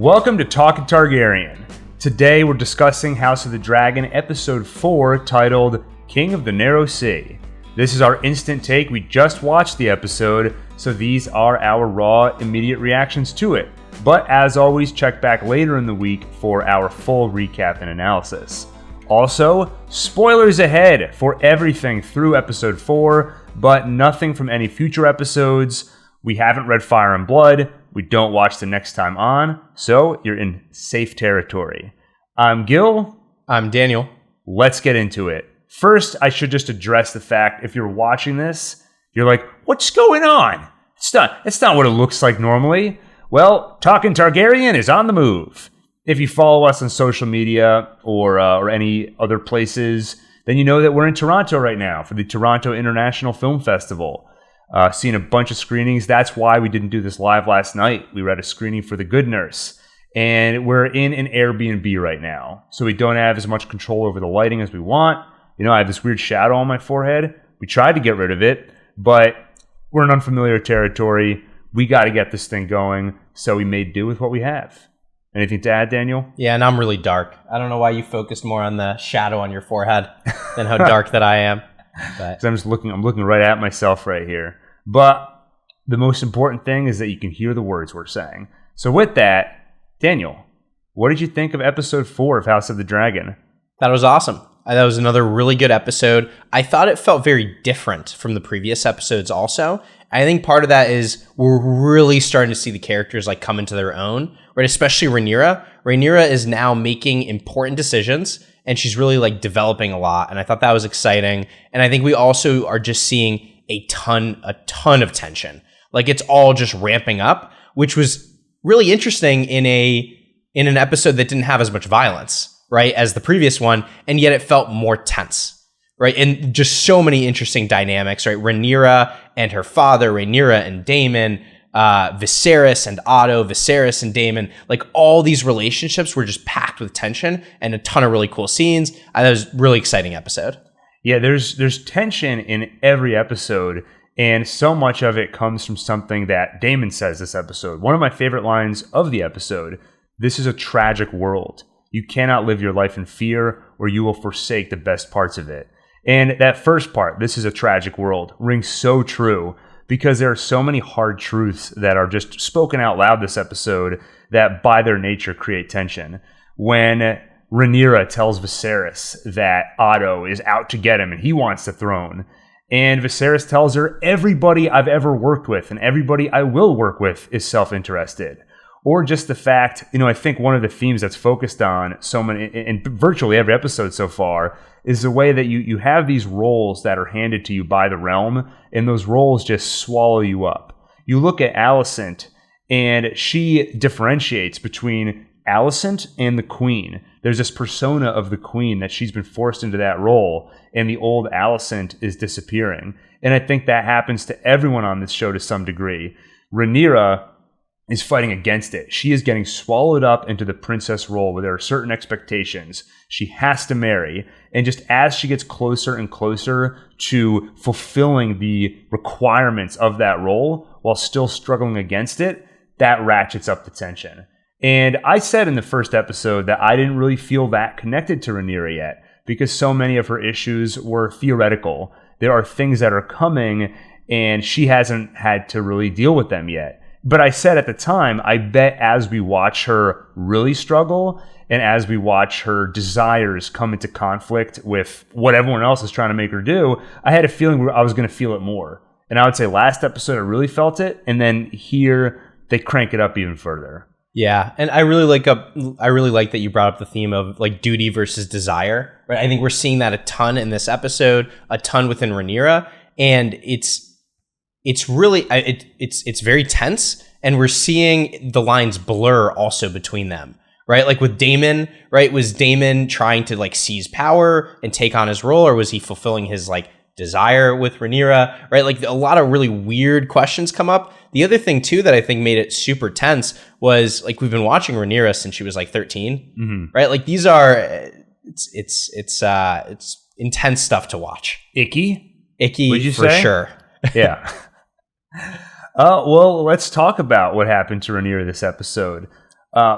Welcome to Talking Targaryen. Today we're discussing House of the Dragon, Episode 4, titled King of the Narrow Sea. This is our instant take. We just watched the episode, so these are our raw, immediate reactions to it. But as always, check back later in the week for our full recap and analysis. Also, spoilers ahead for everything through Episode 4, but nothing from any future episodes. We haven't read Fire and Blood. We don't watch the next time on, so you're in safe territory. I'm Gil. I'm Daniel. Let's get into it. First, I should just address the fact if you're watching this, you're like, what's going on? It's not what it looks like normally. Well, Talking Targaryen is on the move. If you follow us on social media or any other places, then you know that we're in Toronto right now for the Toronto International Film Festival. Seeing a bunch of screenings. That's why we didn't do this live last night. We were at a screening for The Good Nurse. And we're in an Airbnb right now. So we don't have as much control over the lighting as we want. You know, I have this weird shadow on my forehead. We tried to get rid of it, but we're in unfamiliar territory. We got to get this thing going. So we made do with what we have. Anything to add, Daniel? Yeah, and I'm really dark. I don't know why you focused more on the shadow on your forehead than how dark that I am. But I'm looking right at myself right here. But the most important thing is that you can hear the words we're saying. So with that, Daniel, what did you think of episode 4 of House of the Dragon? that was awesome. That was another really good episode. I thought it felt very different from the previous episodes also. I think part of that is we're really starting to see the characters like come into their own, right? Especially Rhaenyra. Rhaenyra is now making important decisions and she's really like developing a lot. And I thought that was exciting. And I think we also are just seeing a ton of tension. Like it's all just ramping up, which was really interesting in an episode that didn't have as much violence, right, as the previous one, and yet it felt more tense, right? And just so many interesting dynamics, right? Rhaenyra and her father, Rhaenyra and Daemon, Viserys and Otto, Viserys and Daemon, like all these relationships were just packed with tension and a ton of really cool scenes. That was a really exciting episode. Yeah, there's tension in every episode, and so much of it comes from something that Daemon says this episode. One of my favorite lines of the episode, "This is a tragic world. You cannot live your life in fear, or you will forsake the best parts of it." And that first part, "this is a tragic world," rings so true because there are so many hard truths that are just spoken out loud this episode that by their nature create tension. When Rhaenyra tells Viserys that Otto is out to get him and he wants the throne, and Viserys tells her, everybody I've ever worked with and everybody I will work with is self-interested. Or just the fact, I think one of the themes that's focused on so many, in virtually every episode so far, is the way that you have these roles that are handed to you by the realm, and those roles just swallow you up. You look at Alicent, and she differentiates between Alicent and the Queen. There's this persona of the Queen that she's been forced into that role, and the old Alicent is disappearing. And I think that happens to everyone on this show to some degree. Rhaenyra is fighting against it. She is getting swallowed up into the princess role where there are certain expectations. She has to marry. And just as she gets closer and closer to fulfilling the requirements of that role while still struggling against it, that ratchets up the tension. And I said in the first episode that I didn't really feel that connected to Rhaenyra yet because so many of her issues were theoretical. There are things that are coming and she hasn't had to really deal with them yet. But I said at the time, I bet as we watch her really struggle and as we watch her desires come into conflict with what everyone else is trying to make her do, I had a feeling I was going to feel it more. And I would say last episode I really felt it, and then here they crank it up even further. Yeah, and I really like that you brought up the theme of like duty versus desire. Right, I think we're seeing that a ton in this episode, a ton within Rhaenyra, and it's really it's very tense, and we're seeing the lines blur also between them. Right, like with Daemon, right? Was Daemon trying to like seize power and take on his role, or was he fulfilling his like desire with Rhaenyra? Right, like a lot of really weird questions come up. The other thing too that I think made it super tense was like we've been watching Rhaenyra since she was like 13, right? Like these are it's intense stuff to watch. Icky Would you for say? Sure. Yeah. Well, let's talk about what happened to Rhaenyra this episode.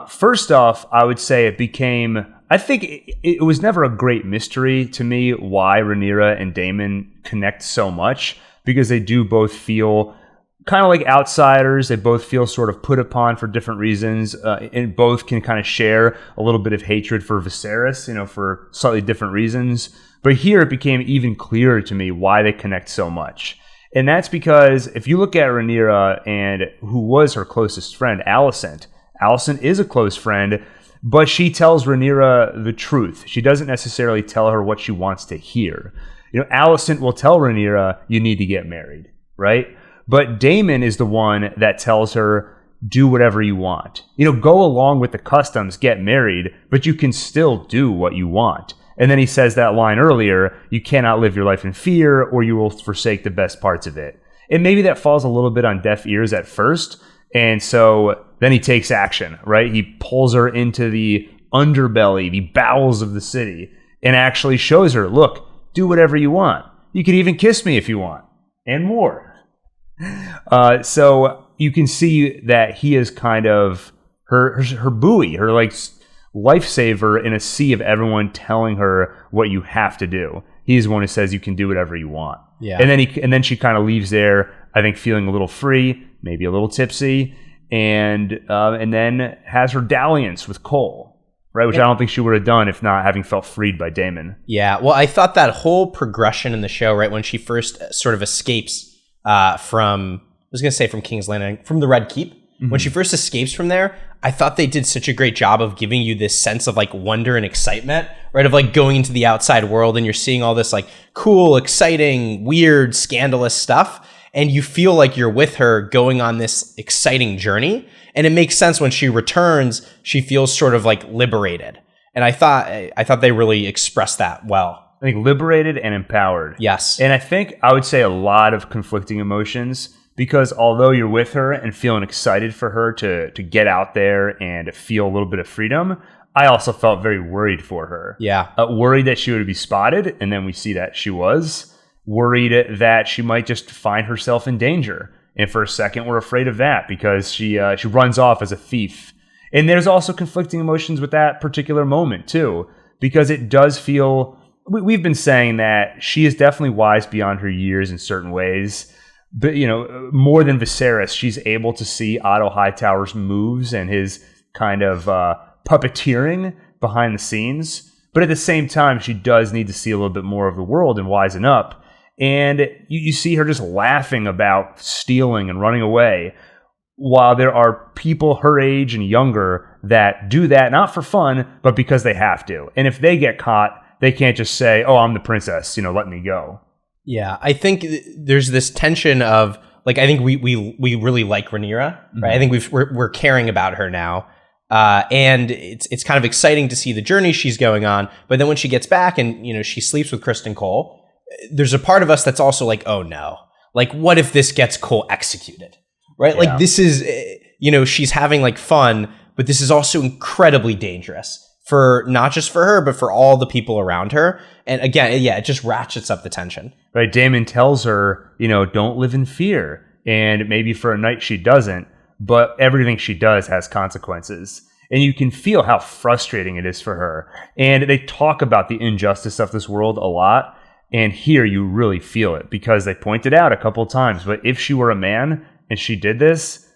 First off, I would say I think it was never a great mystery to me why Rhaenyra and Daemon connect so much, because they do both feel kind of like outsiders. They both feel sort of put upon for different reasons, and both can kind of share a little bit of hatred for Viserys, for slightly different reasons. But here it became even clearer to me why they connect so much. And that's because if you look at Rhaenyra and who was her closest friend, Alicent is a close friend, but she tells Rhaenyra the truth. She doesn't necessarily tell her what she wants to hear. Alicent will tell Rhaenyra, you need to get married, right? But Daemon is the one that tells her, do whatever you want. Go along with the customs, get married, but you can still do what you want. And then he says that line earlier, you cannot live your life in fear or you will forsake the best parts of it. And maybe that falls a little bit on deaf ears at first. And so then he takes action, right? He pulls her into the underbelly, the bowels of the city, and actually shows her, look, do whatever you want. You can even kiss me if you want, and more. So you can see that he is kind of her buoy, her lifesaver in a sea of everyone telling her what you have to do. He's the one who says you can do whatever you want. Yeah. And then she kind of leaves there, I think, feeling a little free, maybe a little tipsy, and then has her dalliance with Cole, right? Which I don't think she would have done if not having felt freed by Daemon. Yeah, well, I thought that whole progression in the show, right, when she first sort of escapes from King's Landing, from the Red Keep, when she first escapes from there, I thought they did such a great job of giving you this sense of wonder and excitement, right? Of going into the outside world and you're seeing all this cool, exciting, weird, scandalous stuff. And you feel like you're with her going on this exciting journey. And it makes sense when she returns, she feels sort of liberated. And I thought they really expressed that well. I think liberated and empowered. Yes. And I think I would say a lot of conflicting emotions, because although you're with her and feeling excited for her to get out there and feel a little bit of freedom, I also felt very worried for her. Yeah. Worried that she would be spotted, and then we see that she was. Worried that she might just find herself in danger. And for a second, we're afraid of that because she runs off as a thief. And there's also conflicting emotions with that particular moment, too, because it does feel... We've been saying that she is definitely wise beyond her years in certain ways. But, more than Viserys, she's able to see Otto Hightower's moves and his kind of puppeteering behind the scenes. But at the same time, she does need to see a little bit more of the world and wisen up. And you see her just laughing about stealing and running away, while there are people her age and younger that do that not for fun, but because they have to. And if they get caught, they can't just say, oh, I'm the princess, let me go. Yeah, I think there's this tension of, I think we really like Rhaenyra, right? Mm-hmm. I think we're caring about her now. And it's kind of exciting to see the journey she's going on. But then when she gets back and, she sleeps with Kristen Cole, there's a part of us that's also oh no, what if this gets Cole executed, right? Yeah. This is, she's having fun, but this is also incredibly dangerous for not just for her, but for all the people around her. And again, yeah, it just ratchets up the tension. Right. Daemon tells her, don't live in fear. And maybe for a night she doesn't, but everything she does has consequences. And you can feel how frustrating it is for her. And they talk about the injustice of this world a lot. And here you really feel it because they point it out a couple of times. But if she were a man and she did this,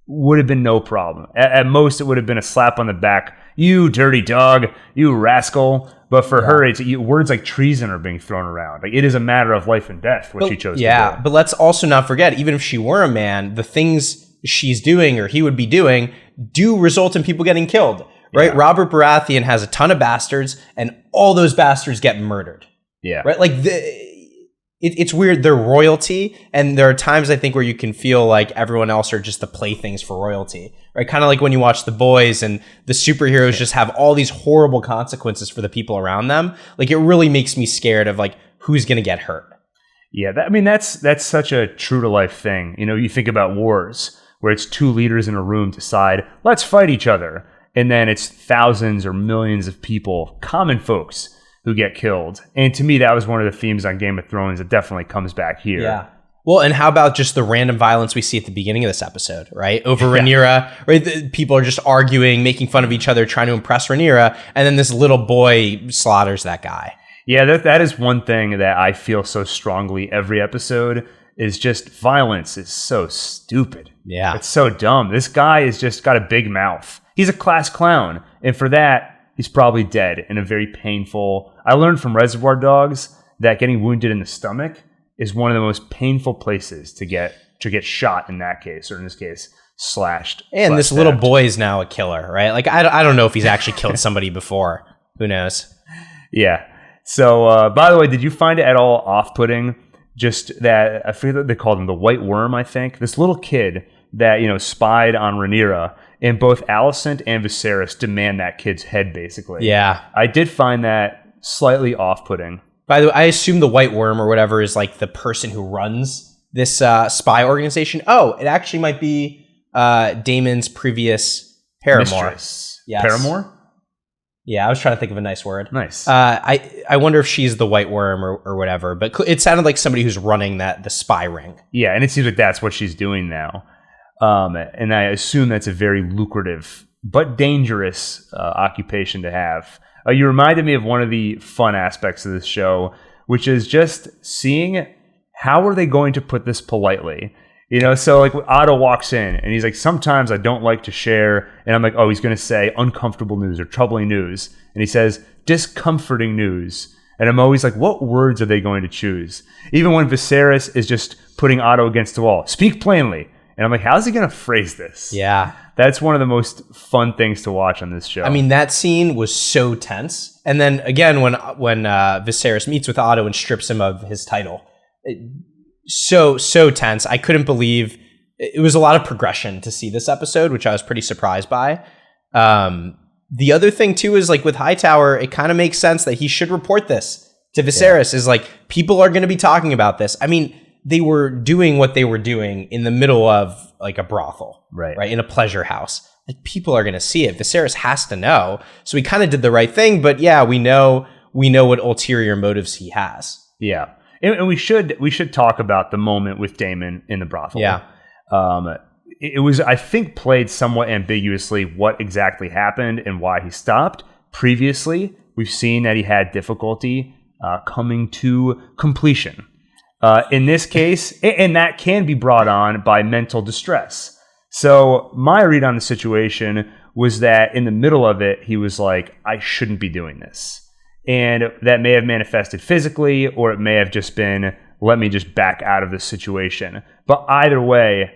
would have been no problem. At most, it would have been a slap on the back. You dirty dog, you rascal. But for her, it's words like treason are being thrown around. It is a matter of life and death what she chose to do. Yeah, but let's also not forget, even if she were a man, the things she's doing or he would be doing do result in people getting killed, right? Yeah. Robert Baratheon has a ton of bastards, and all those bastards get murdered. Yeah. Right? It's weird. They're royalty, and there are times I think where you can feel like everyone else are just the playthings for royalty, right? Kind of like when you watch The Boys and the superheroes just have all these horrible consequences for the people around them. It really makes me scared of who's going to get hurt. Yeah, that's such a true to life thing. You think about wars where it's two leaders in a room decide, let's fight each other. And then it's thousands or millions of people, common folks, who get killed. And to me, that was one of the themes on Game of Thrones that definitely comes back here. Yeah. Well, and how about just the random violence we see at the beginning of this episode, right? Over Rhaenyra, right? People are just arguing, making fun of each other, trying to impress Rhaenyra, and then this little boy slaughters that guy. Yeah, that is one thing that I feel so strongly every episode is just violence is so stupid. Yeah. It's so dumb. This guy has just got a big mouth. He's a class clown. And for that, he's probably dead in a very painful... I learned from Reservoir Dogs that getting wounded in the stomach is one of the most painful places to get shot in that case, or in this case, slashed. And this little boy is now a killer, right? Like, I don't know if he's actually killed somebody before. Who knows? Yeah. So, by the way, did you find it at all off-putting? Just that, I forget that they called him the White Worm, I think. This little kid that, spied on Rhaenyra, and both Alicent and Viserys demand that kid's head, basically. Yeah. I did find that slightly off-putting. By the way, I assume the White Worm or whatever is like the person who runs this spy organization. Oh, it actually might be Daemon's previous paramour. Mistress. Yes. Paramour? Yeah, I was trying to think of a nice word. Nice. I wonder if she's the White Worm or whatever, but it sounded like somebody who's running the spy ring. Yeah, and it seems like that's what she's doing now. And I assume that's a very lucrative but dangerous occupation to have. You reminded me of one of the fun aspects of this show, which is just seeing how are they going to put this politely. So like Otto walks in and he's like, sometimes I don't like to share. And I'm like, oh, he's going to say uncomfortable news or troubling news. And he says discomforting news. And I'm always like, what words are they going to choose? Even when Viserys is just putting Otto against the wall, speak plainly. And I'm like, how's he going to phrase this? Yeah. That's one of the most fun things to watch on this show. I mean, that scene was so tense. And then again, when Viserys meets with Otto and strips him of his title, so tense. I couldn't believe it was a lot of progression to see this episode, which I was pretty surprised by. The other thing too is like with Hightower, it kind of makes sense that he should report this to Viserys. Is like people are going to be talking about this. I mean, they were doing what they were doing in the middle of like a brothel, right, in a pleasure house. Like people are going to see it. Viserys has to know. So he kind of did the right thing. But yeah, we know what ulterior motives he has. Yeah. And we should talk about the moment with Daemon in the brothel. Yeah. It was, I think, played somewhat ambiguously what exactly happened and why he stopped. Previously, we've seen that he had difficulty coming to completion. In this case, and that can be brought on by mental distress. So my read on the situation was that in the middle of it, he was like, I shouldn't be doing this. And that may have manifested physically, or it may have just been, let me just back out of this situation. But either way,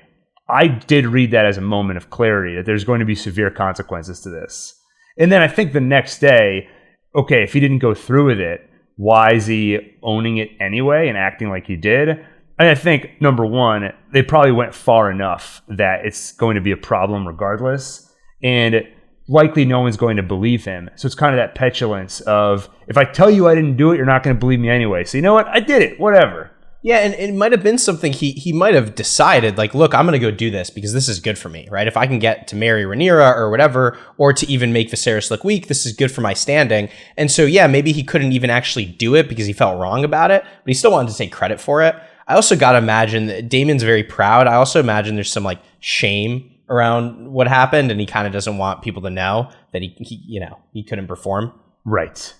I did read that as a moment of clarity, that there's going to be severe consequences to this. And then I think the next day, okay, if he didn't go through with it, why is he owning it anyway and acting like he did? And I think, number one, they probably went far enough that it's going to be a problem regardless. And likely no one's going to believe him. So it's kind of that petulance of, if I tell you I didn't do it, you're not going to believe me anyway. So you know what? I did it. Whatever. Yeah, and it might have been something he might have decided, like, look, I'm going to go do this because this is good for me, right? If I can get to marry Rhaenyra or whatever, or to even make Viserys look weak, this is good for my standing. And so, yeah, maybe he couldn't even actually do it because he felt wrong about it, but he still wanted to take credit for it. I also got to imagine that Daemon's very proud. I also imagine there's some, like, shame around what happened, and he kind of doesn't want people to know that he couldn't perform. Right.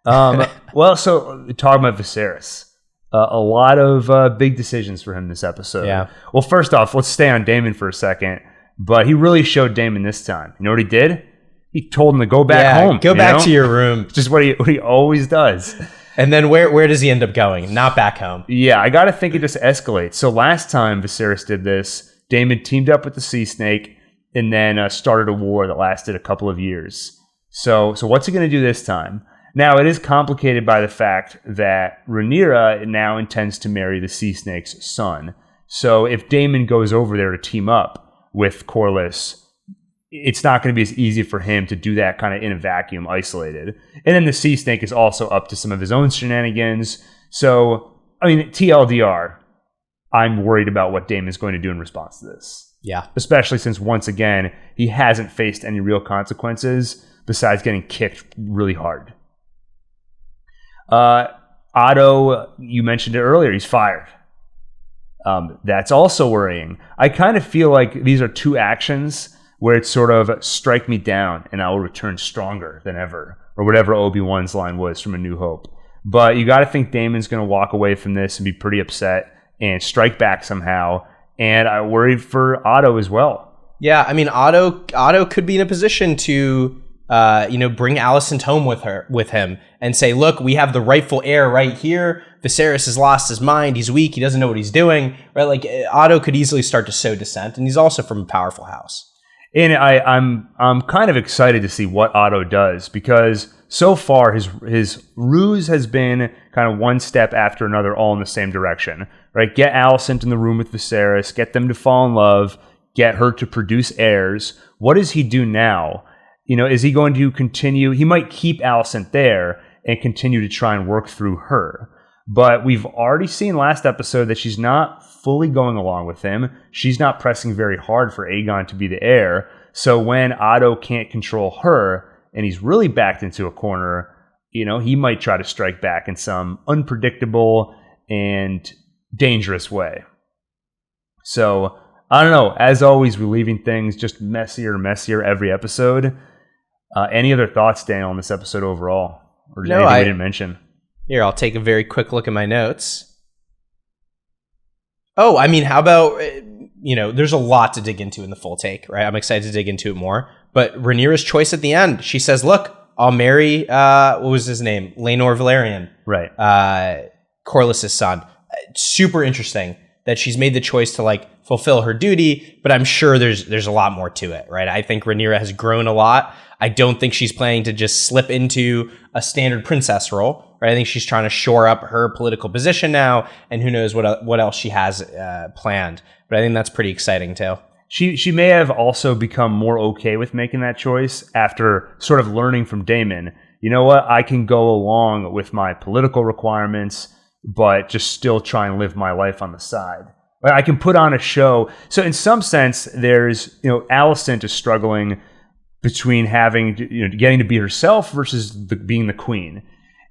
Well, so talking about Viserys. A lot of big decisions for him this episode. Yeah. Well, first off, let's stay on Daemon for a second. But he really showed Daemon this time. You know what he did? He told him to go back home. Go back to your room. It's just what he always does. And then where does he end up going? Not back home. Yeah, I got to think it just escalates. So last time Viserys did this, Daemon teamed up with the Sea Snake and then started a war that lasted a couple of years. So what's he going to do this time? Now, it is complicated by the fact that Rhaenyra now intends to marry the Sea Snake's son. So if Daemon goes over there to team up with Corlys, it's not going to be as easy for him to do that kind of in a vacuum, isolated. And then the Sea Snake is also up to some of his own shenanigans. So, I mean, TLDR, I'm worried about what Daemon's going to do in response to this. Yeah. Especially since, once again, he hasn't faced any real consequences besides getting kicked really hard. Otto, you mentioned it earlier, he's fired. That's also worrying. I kind of feel like these are two actions where it's sort of strike me down and I will return stronger than ever, or whatever Obi-Wan's line was from A New Hope. But you got to think Daemon's going to walk away from this and be pretty upset and strike back somehow. And I worry for Otto as well. Yeah, I mean, Otto could be in a position to, bring Alicent home with him and say, look, we have the rightful heir right here. Viserys has lost his mind. He's weak. He doesn't know what he's doing. Right? Like Otto could easily start to sow dissent, and he's also from a powerful house. And I'm kind of excited to see what Otto does, because so far his ruse has been kind of one step after another, all in the same direction. Right? Get Alicent in the room with Viserys, get them to fall in love, get her to produce heirs. What does he do now? Is he going to continue? He might keep Alicent there and continue to try and work through her. But we've already seen last episode that she's not fully going along with him. She's not pressing very hard for Aegon to be the heir. So when Otto can't control her and he's really backed into a corner, he might try to strike back in some unpredictable and dangerous way. So I don't know. As always, we're leaving things just messier and messier every episode. Any other thoughts, Daniel, on this episode overall? Or anything we didn't mention? Here, I'll take a very quick look at my notes. Oh, I mean, how about, there's a lot to dig into in the full take, right? I'm excited to dig into it more. But Rhaenyra's choice at the end, she says, look, I'll marry, what was his name? Laenor Velaryon. Right. Corlys's son. Super interesting that she's made the choice to, fulfill her duty, but I'm sure there's a lot more to it, right? I think Rhaenyra has grown a lot. I don't think she's planning to just slip into a standard princess role, right? I think she's trying to shore up her political position now, and who knows what else she has planned. But I think that's pretty exciting too. She may have also become more okay with making that choice after sort of learning from Daemon. You know what? I can go along with my political requirements, but just still try and live my life on the side. I can put on a show. So in some sense, there's, Alicent is struggling between getting to be herself versus being the queen.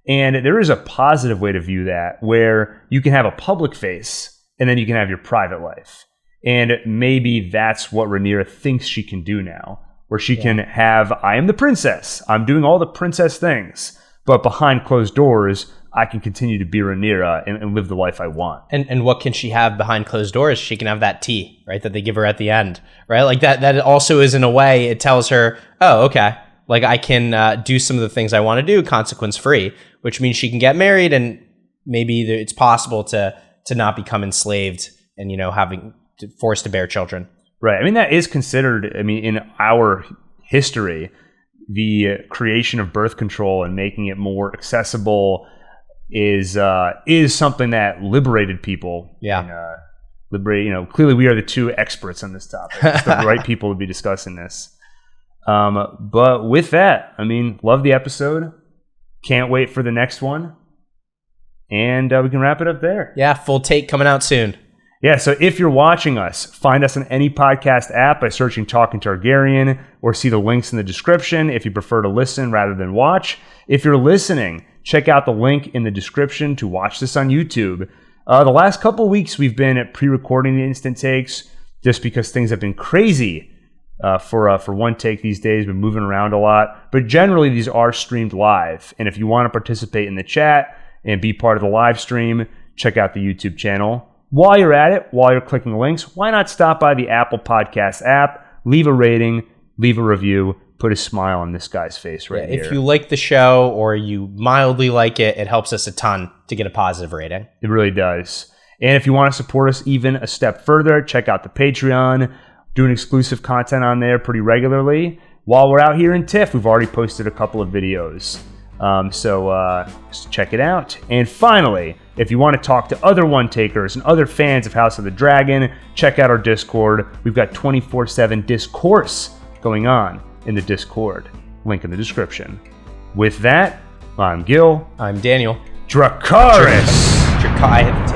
And there is a positive way to view that, where you can have a public face and then you can have your private life. And maybe that's what Rhaenyra thinks she can do now, where she can have, I am the princess. I'm doing all the princess things. But behind closed doors, I can continue to be Rhaenyra and live the life I want. And what can she have behind closed doors? She can have that tea, right, that they give her at the end, right? Like that also is, in a way, it tells her, oh, okay, like I can do some of the things I want to do consequence-free, which means she can get married, and maybe it's possible to not become enslaved and, having forced to bear children. Right. I mean, that is considered, in our history, the creation of birth control and making it more accessible is something that liberated people. Yeah. And, clearly we are the two experts on this topic. It's the right people to be discussing this. But with that, love the episode. Can't wait for the next one. And we can wrap it up there. Yeah, full take coming out soon. Yeah, so if you're watching us, find us on any podcast app by searching Talking Targaryen, or see the links in the description if you prefer to listen rather than watch. If you're listening, check out the link in the description to watch this on YouTube. The last couple of weeks, we've been pre-recording the instant takes just because things have been crazy for one take these days. We've been moving around a lot. But generally, these are streamed live. And if you want to participate in the chat and be part of the live stream, check out the YouTube channel. While you're at it, while you're clicking links, why not stop by the Apple Podcast app, leave a rating, leave a review, put a smile on this guy's face here. If you like the show or you mildly like it, it helps us a ton to get a positive rating. It really does. And if you want to support us even a step further, check out the Patreon. Doing exclusive content on there pretty regularly. While we're out here in TIFF, we've already posted a couple of videos. So just check it out. And finally, if you want to talk to other one-takers and other fans of House of the Dragon, check out our Discord. We've got 24/7 discourse going on in the Discord. Link in the description. With that, I'm Gil. I'm Daniel. Dracarys! Dracarys.